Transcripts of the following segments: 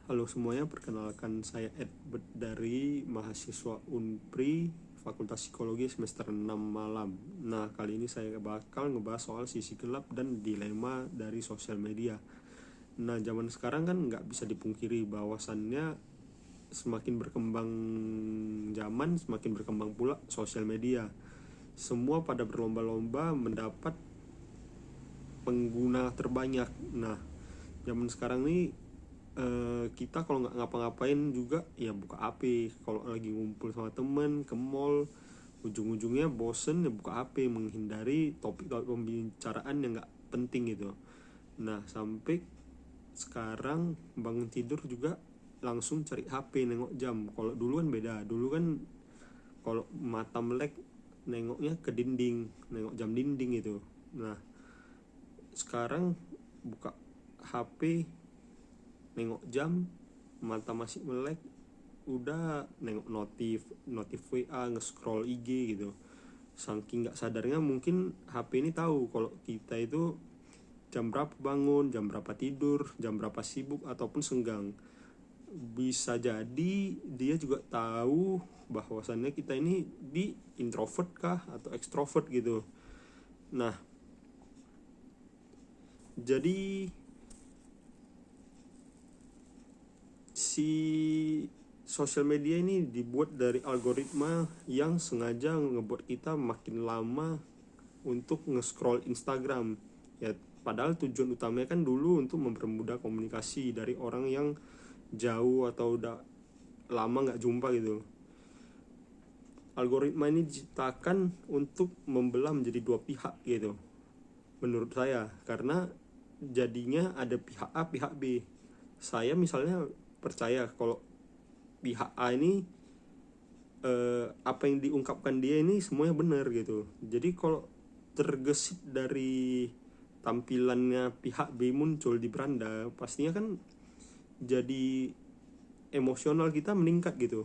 Halo semuanya, perkenalkan saya Edward dari mahasiswa Unpri Fakultas Psikologi semester 6 malam. Nah, kali ini saya bakal ngebahas soal sisi gelap dan dilema dari sosial media. Nah, zaman sekarang kan nggak bisa dipungkiri bahwasannya semakin berkembang zaman, semakin berkembang pula sosial media. Semua pada berlomba-lomba mendapat pengguna terbanyak. Nah, zaman sekarang nih kita kalau nggak ngapa-ngapain juga ya buka HP. Kalau lagi ngumpul sama temen ke mall, ujung-ujungnya bosen ya buka HP, menghindari topik-topik pembicaraan yang nggak penting gitu. Nah, sampai sekarang bangun tidur juga langsung cari HP, nengok jam. Kalau dulu kan beda, dulu kan kalau mata melek nengoknya ke dinding, nengok jam dinding itu. Nah, sekarang buka HP, nengok jam, mata masih melek, udah nengok notif WA, nge-scroll IG gitu. Saking nggak sadarnya mungkin HP ini tahu kalau kita itu jam berapa bangun, jam berapa tidur, jam berapa sibuk ataupun senggang. Bisa jadi dia juga tahu bahwasannya kita ini di introvert kah atau extrovert gitu. Nah, jadi si sosial media ini dibuat dari algoritma yang sengaja ngebuat kita makin lama untuk nge-scroll Instagram. Ya, padahal tujuan utamanya kan dulu untuk mempermudah komunikasi dari orang yang jauh atau udah lama nggak jumpa gitu. Algoritma ini diciptakan untuk membelah menjadi dua pihak gitu, menurut saya, karena jadinya ada pihak A, pihak B. Saya misalnya percaya kalau pihak A ini apa yang diungkapkan dia ini semuanya benar gitu. Jadi kalau tergesit dari tampilannya pihak B muncul di beranda, pastinya kan jadi emosional kita meningkat gitu.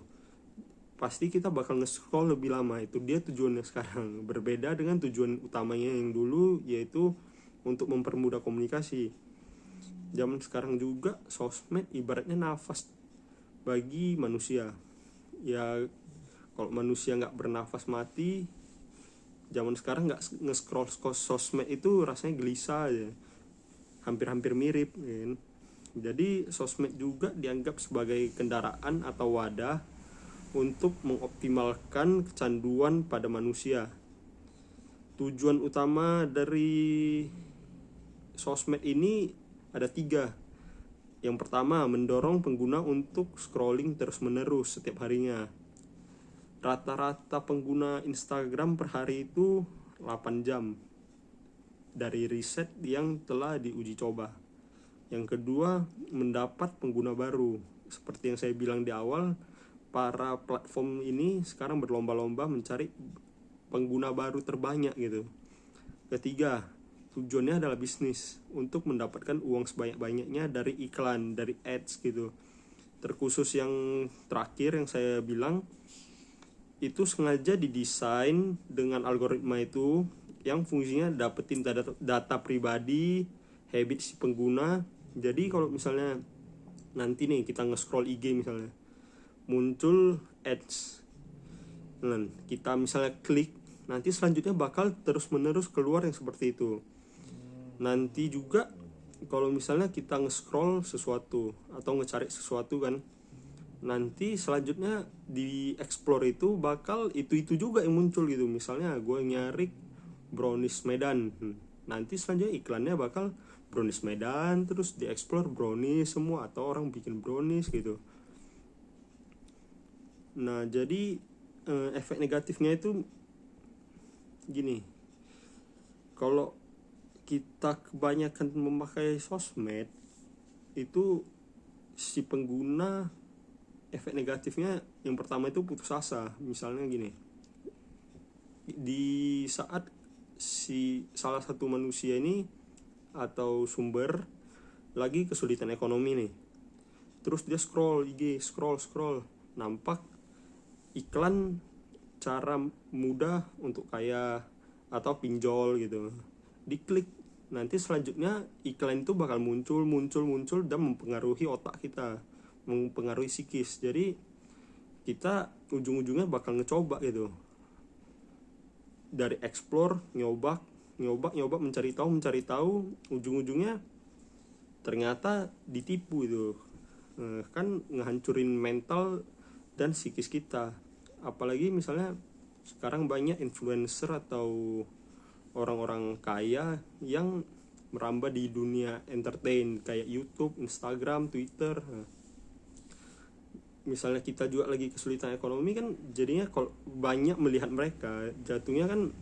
Pasti kita bakal nge-scroll lebih lama. Itu dia tujuannya sekarang. Berbeda dengan tujuan utamanya yang dulu, yaitu untuk mempermudah komunikasi. Zaman sekarang juga sosmed ibaratnya nafas bagi manusia. Ya, kalau manusia nggak bernafas mati, zaman sekarang nggak nge-scroll sosmed itu rasanya gelisah aja, hampir-hampir mirip kan. Jadi sosmed juga dianggap sebagai kendaraan atau wadah untuk mengoptimalkan kecanduan pada manusia. Tujuan utama dari sosmed ini ada tiga. Yang pertama, mendorong pengguna untuk scrolling terus-menerus setiap harinya. Rata-rata pengguna Instagram per hari itu 8 jam dari riset yang telah diuji coba. Yang kedua, mendapat pengguna baru. Seperti yang saya bilang di awal, para platform ini sekarang berlomba-lomba mencari pengguna baru terbanyak gitu. Ketiga, tujuannya adalah bisnis, untuk mendapatkan uang sebanyak-banyaknya dari iklan, dari ads gitu. Terkhusus yang terakhir yang saya bilang, itu sengaja didesain dengan algoritma itu yang fungsinya dapetin data pribadi, habit si pengguna. Jadi kalau misalnya nanti nih kita nge-scroll IG misalnya, muncul ads, dan kita misalnya klik, nanti selanjutnya bakal terus-menerus keluar yang seperti itu. Nanti juga kalau misalnya kita nge-scroll sesuatu atau ngecari sesuatu kan, nanti selanjutnya di explore itu bakal itu juga yang muncul gitu. Misalnya gue nyari brownies Medan, nanti selanjutnya iklannya bakal brownies Medan, terus di explore brownies semua atau orang bikin brownies gitu. Nah, jadi efek negatifnya itu gini, kalau kita kebanyakan memakai sosmed itu si pengguna, efek negatifnya yang pertama itu putus asa. Misalnya gini, di saat si salah satu manusia ini atau sumber lagi kesulitan ekonomi nih, terus dia scroll IG, scroll, nampak iklan cara mudah untuk kaya atau pinjol gitu, diklik, nanti selanjutnya iklan itu bakal muncul dan mempengaruhi otak kita, mempengaruhi psikis. Jadi kita ujung-ujungnya bakal ngecoba gitu, dari explore, nyoba, mencari tahu, ujung-ujungnya ternyata ditipu itu. Kan ngehancurin mental dan psikis kita. Apalagi misalnya sekarang banyak influencer atau orang-orang kaya yang merambah di dunia entertain kayak YouTube, Instagram, Twitter. Misalnya kita juga lagi kesulitan ekonomi kan, jadinya kalau banyak melihat mereka, jatuhnya kan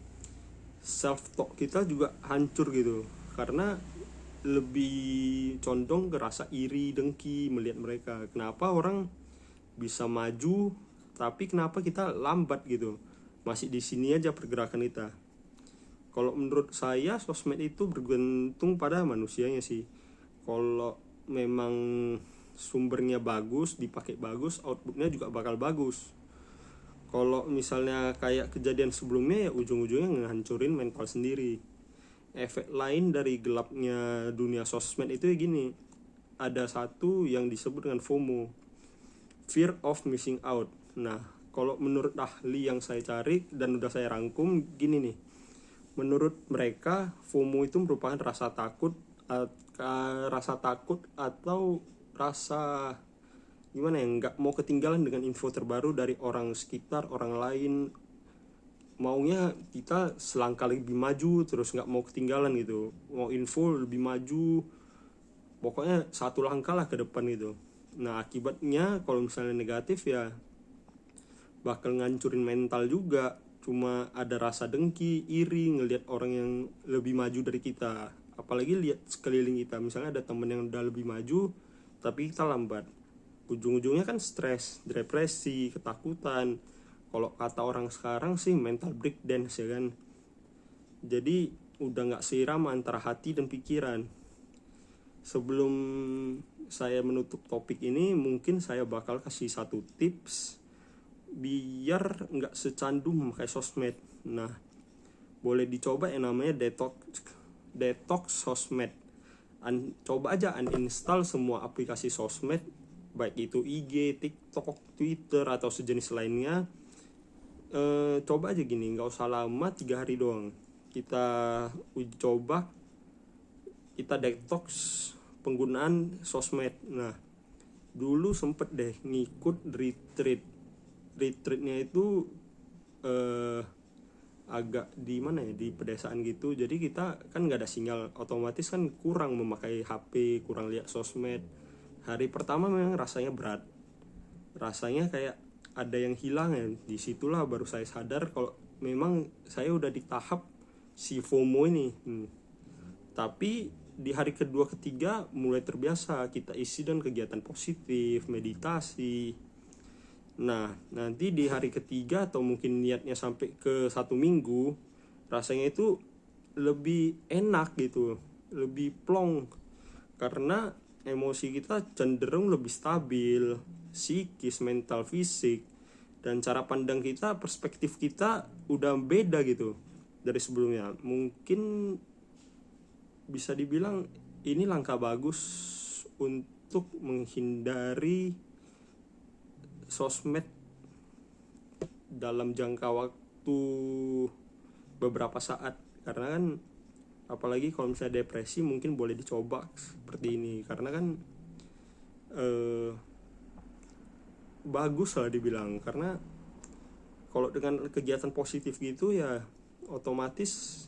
self talk kita juga hancur gitu, karena lebih condong ke rasa iri, dengki melihat mereka. Kenapa orang bisa maju tapi kenapa kita lambat gitu, masih di sini aja pergerakan kita. Kalau menurut saya sosmed itu bergantung pada manusianya sih. Kalau memang sumbernya bagus, dipakai bagus, outputnya juga bakal bagus. Kalau misalnya kayak kejadian sebelumnya, ya ujung-ujungnya ngehancurin mental sendiri. Efek lain dari gelapnya dunia sosmed itu ya gini, ada satu yang disebut dengan FOMO, fear of missing out. Nah, kalau menurut ahli yang saya cari dan udah saya rangkum gini nih, menurut mereka FOMO itu merupakan rasa takut atau rasa gimana ya, nggak mau ketinggalan dengan info terbaru dari orang sekitar, orang lain. Maunya kita selangkah lebih maju, terus nggak mau ketinggalan gitu, mau info lebih maju, pokoknya satu langkah lah ke depan gitu. Nah akibatnya kalau misalnya negatif ya bakal ngancurin mental juga. Cuma ada rasa dengki, iri ngelihat orang yang lebih maju dari kita. Apalagi lihat sekeliling kita, misalnya ada temen yang udah lebih maju tapi kita lambat, ujung-ujungnya kan stres, depresi, ketakutan. Kalau kata orang sekarang sih mental breakdance ya kan. Jadi udah gak seirama antara hati dan pikiran. Sebelum saya menutup topik ini, mungkin saya bakal kasih satu tips biar gak secandu memakai sosmed. Nah, boleh dicoba yang namanya detox sosmed. Coba aja uninstall semua aplikasi sosmed, baik itu IG, TikTok, Twitter atau sejenis lainnya. Coba aja gini, nggak usah lama, 3 hari doang. Kita uji coba, kita detox penggunaan sosmed. Nah, dulu sempet deh ngikut retreatnya itu agak di mana ya, di pedesaan gitu. Jadi kita kan nggak ada sinyal, otomatis kan kurang memakai HP, kurang lihat sosmed. Hari pertama memang rasanya berat, rasanya kayak ada yang hilang ya. Disitulah baru saya sadar kalau memang saya udah di tahap si FOMO ini. Tapi di hari kedua ketiga mulai terbiasa, kita isi dan kegiatan positif, meditasi. Nah nanti di hari ketiga atau mungkin niatnya sampai ke 1 minggu, rasanya itu lebih enak gitu, lebih plong, karena emosi kita cenderung lebih stabil, psikis, mental, fisik, dan cara pandang kita, perspektif kita udah beda gitu dari sebelumnya. Mungkin bisa dibilang ini langkah bagus untuk menghindari sosmed dalam jangka waktu beberapa saat. Karena kan apalagi kalau misalnya depresi, mungkin boleh dicoba seperti ini, karena kan bagus lah dibilang. Karena kalau dengan kegiatan positif gitu ya otomatis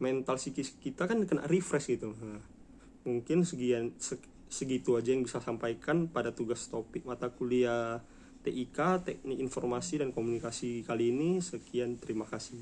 mental psikis kita kan kena refresh gitu. Nah, mungkin segitu aja yang bisa sampaikan pada tugas topik mata kuliah TIK, Teknik Informasi dan Komunikasi kali ini. Sekian, terima kasih.